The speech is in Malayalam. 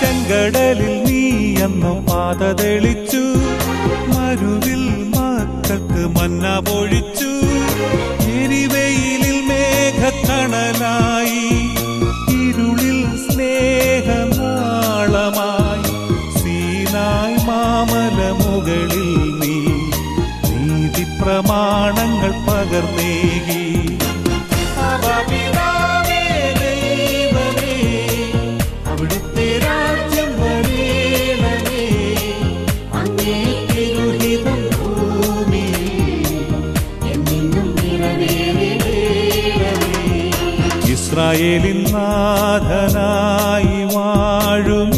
ചെങ്കടലിൽ നീ അന്നു പാത തെളിച്ചു, മരുവിൽ മക്കൾക്ക് മന്ന പൊഴിച്ചു. എരിവെയിലിൽ മേഘക്കണലായി, ഇരുളിൽ സ്നേഹനാളമായി. സീനായ് മാമല മുകളിൽ നീ നീതി പ്രമാണങ്ങൾ പകർന്നേകി. അവിടുത്തെ രാജ്യം വരേണമേ, അങ്ങേ തിരുഹിതം ഭൂമിയിൽ എന്നെന്നും നിറവേറേണമേ. ഇസ്രായേലിൻ നാഥനായി വാഴും